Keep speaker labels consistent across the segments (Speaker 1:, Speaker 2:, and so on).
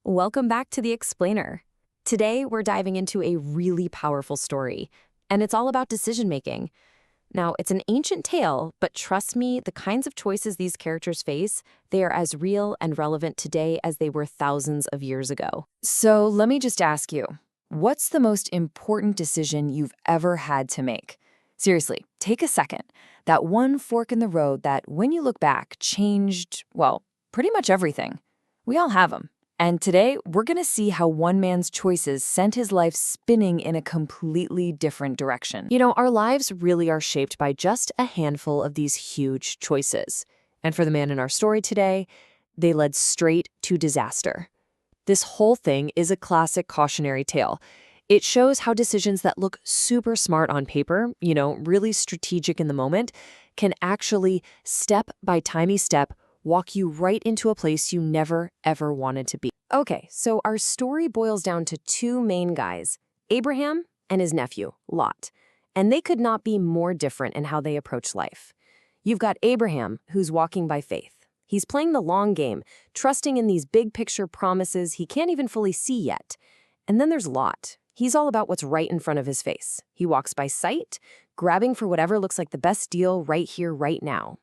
Speaker 1: Welcome back to The Explainer. Today, we're diving into a really powerful story, and it's all about decision-making. Now, it's an ancient tale, but trust me, the kinds of choices these characters face, they are as real and relevant today as they were thousands of years ago. So let me just ask you, what's the most important decision you've ever had to make? Seriously, take a second. That one fork in the road that, when you look back, changed, well, pretty much everything. We all have them. And today, we're going to see how one man's choices sent his life spinning in a completely different direction. You know, our lives really are shaped by just a handful of these huge choices. And for the man in our story today, they led straight to disaster. This whole thing is a classic cautionary tale. It shows how decisions that look super smart on paper, really strategic in the moment, can actually, step by tiny step, walk you right into a place you never, ever wanted to be. Okay, so our story boils down to two main guys, Abraham and his nephew, Lot. And they could not be more different in how they approach life. You've got Abraham, who's walking by faith. He's playing the long game, trusting in these big picture promises he can't even fully see yet. And then there's Lot. He's all about what's right in front of his face. He walks by sight, grabbing for whatever looks like the best deal right here, right now.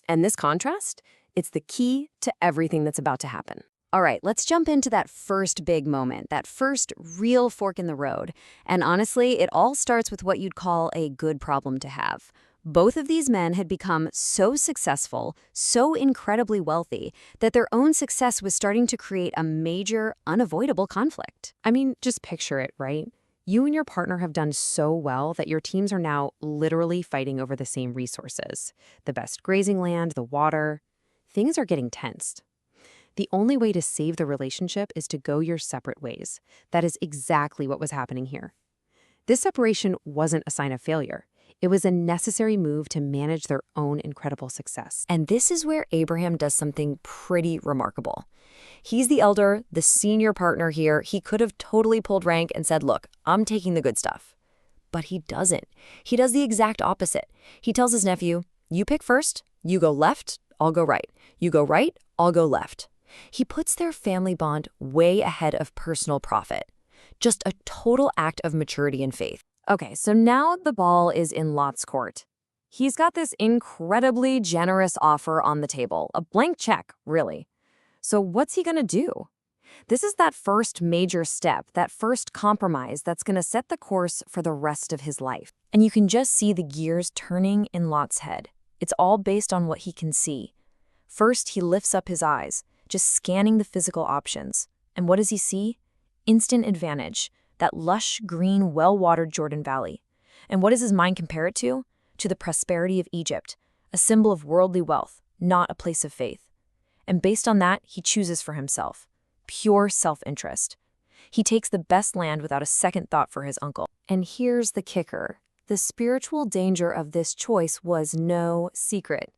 Speaker 1: And this contrast? It's the key to everything that's about to happen.
Speaker 2: All right, let's jump into that first big moment, that first real fork in the road. And honestly, it all starts with what you'd call a good problem to have. Both of these men had become so successful, so incredibly wealthy, that their own success was starting to create a major, unavoidable conflict.
Speaker 1: I mean, just picture it, right? You and your partner have done so well that your teams are now literally fighting over the same resources. The best grazing land, the water. Things are getting tensed. The only way to save the relationship is to go your separate ways. That is exactly what was happening here. This separation wasn't a sign of failure. It was a necessary move to manage their own incredible success. And this is where Abraham does something pretty remarkable. He's the elder, the senior partner here. He could have totally pulled rank and said, look, I'm taking the good stuff. But he doesn't. He does the exact opposite. He tells his nephew, you pick first, you go left, I'll go right. You go right, I'll go left. He puts their family bond way ahead of personal profit. Just a total act of maturity and faith. Okay, so now the ball is in Lot's court. He's got this incredibly generous offer on the table, a blank check, really. So what's he gonna do? This is that first major step, that first compromise that's gonna set the course for the rest of his life. And you can just see the gears turning in Lot's head. It's all based on what he can see. First, he lifts up his eyes, just scanning the physical options. And what does he see? Instant advantage, that lush, green, well-watered Jordan Valley. And what does his mind compare it to? To the prosperity of Egypt, a symbol of worldly wealth, not a place of faith. And based on that, he chooses for himself. Pure self-interest. He takes the best land without a second thought for his uncle. And here's the kicker. The spiritual danger of this choice was no secret.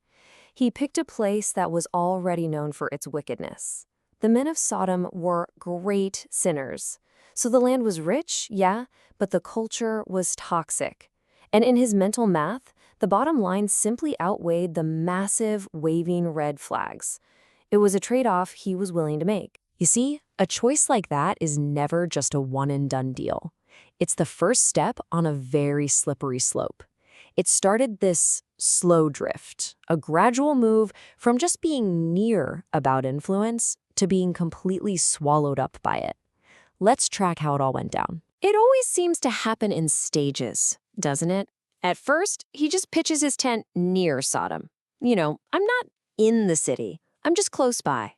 Speaker 1: He picked a place that was already known for its wickedness. The men of Sodom were great sinners. So the land was rich, yeah, but the culture was toxic. And in his mental math, the bottom line simply outweighed the massive, waving red flags. It was a trade-off he was willing to make. You see, a choice like that is never just a one-and-done deal. It's the first step on a very slippery slope. It started this slow drift, a gradual move from just being near about influence to being completely swallowed up by it. Let's track how it all went down. It always seems to happen in stages, doesn't it? At first, he just pitches his tent near Sodom. I'm not in the city. I'm just close by.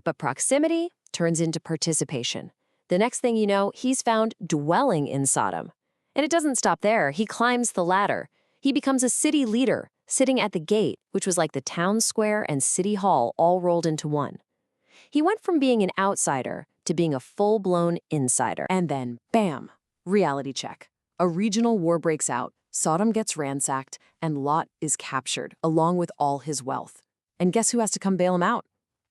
Speaker 1: But proximity turns into participation. The next thing you know, he's found dwelling in Sodom. And it doesn't stop there. He climbs the ladder. He becomes a city leader, sitting at the gate, which was like the town square and city hall all rolled into one. He went from being an outsider to being a full-blown insider. And then, bam, reality check. A regional war breaks out, Sodom gets ransacked, and Lot is captured, along with all his wealth. And guess who has to come bail him out?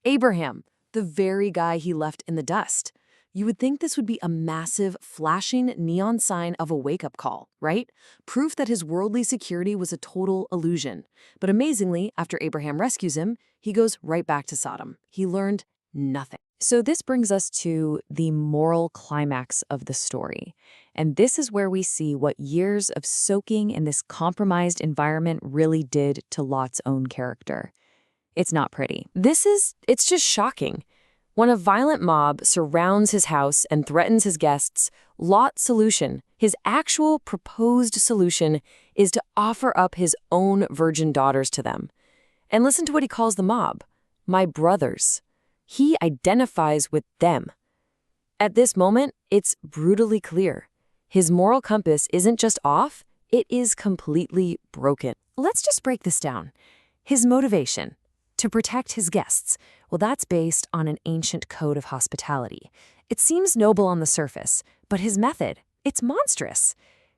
Speaker 1: Abraham, the very guy he left in the dust. You would think this would be a massive, flashing neon sign of a wake-up call, right? Proof that his worldly security was a total illusion. But amazingly, after Abraham rescues him, he goes right back to Sodom. He learned nothing. So this brings us to the moral climax of the story. And this is where we see what years of soaking in this compromised environment really did to Lot's own character. It's not pretty. It's just shocking. When a violent mob surrounds his house and threatens his guests, Lot's solution, his actual proposed solution, is to offer up his own virgin daughters to them. And listen to what he calls the mob, my brothers. He identifies with them. At this moment, it's brutally clear. His moral compass isn't just off, it is completely broken. Let's just break this down. His motivation, to protect his guests, well, that's based on an ancient code of hospitality. It seems noble on the surface, but his method, it's monstrous.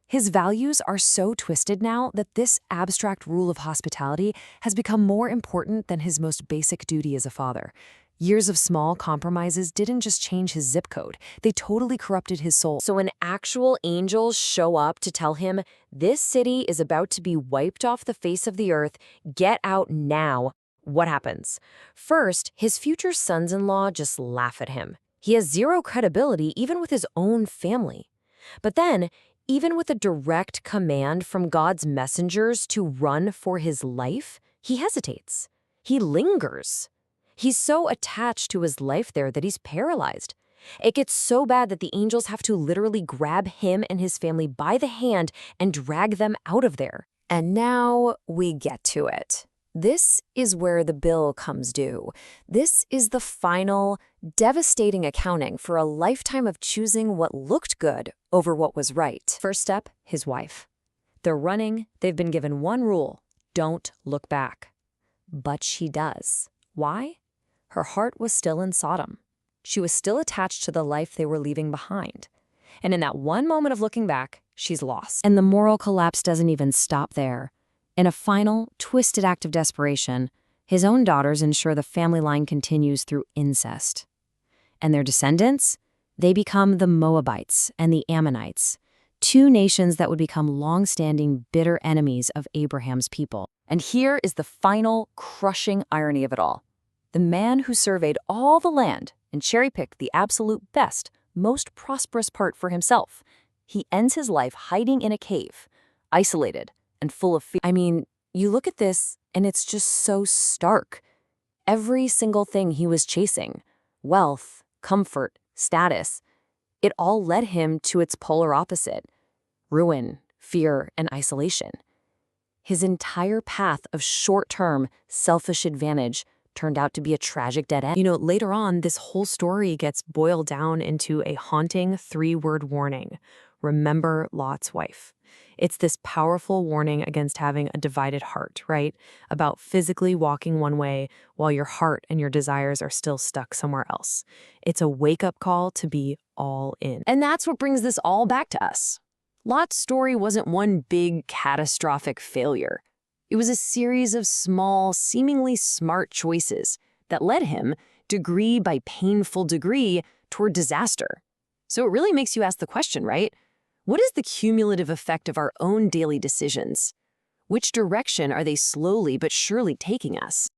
Speaker 1: His values are so twisted now that this abstract rule of hospitality has become more important than his most basic duty as a father. Years of small compromises didn't just change his zip code, they totally corrupted his soul. So when actual angels show up to tell him, this city is about to be wiped off the face of the earth, get out now, what happens? First, his future sons-in-law just laugh at him. He has zero credibility even with his own family. But then, even with a direct command from God's messengers to run for his life, he hesitates. He lingers. He's so attached to his life there that he's paralyzed. It gets so bad that the angels have to literally grab him and his family by the hand and drag them out of there. And now we get to it. This is where the bill comes due. This is the final, devastating accounting for a lifetime of choosing what looked good over what was right. First step, his wife. They're running, they've been given one rule, don't look back. But she does. Why? Her heart was still in Sodom. She was still attached to the life they were leaving behind. And in that one moment of looking back, she's lost. And the moral collapse doesn't even stop there. In a final, twisted act of desperation, his own daughters ensure the family line continues through incest. And their descendants? They become the Moabites and the Ammonites, two nations that would become long-standing bitter enemies of Abraham's people. And here is the final, crushing irony of it all. The man who surveyed all the land and cherry-picked the absolute best, most prosperous part for himself, he ends his life hiding in a cave, isolated, and full of fear. I mean, you look at this, and it's just so stark. Every single thing he was chasing, wealth, comfort, status, it all led him to its polar opposite, ruin, fear, and isolation. His entire path of short-term, selfish advantage turned out to be a tragic dead end. Later on, this whole story gets boiled down into a haunting 3-word warning. Remember Lot's wife. It's this powerful warning against having a divided heart, right? About physically walking one way while your heart and your desires are still stuck somewhere else. It's a wake-up call to be all in. And that's what brings this all back to us. Lot's story wasn't one big catastrophic failure. It was a series of small, seemingly smart choices that led him, degree by painful degree, toward disaster. So it really makes you ask the question, right? What is the cumulative effect of our own daily decisions? Which direction are they slowly but surely taking us?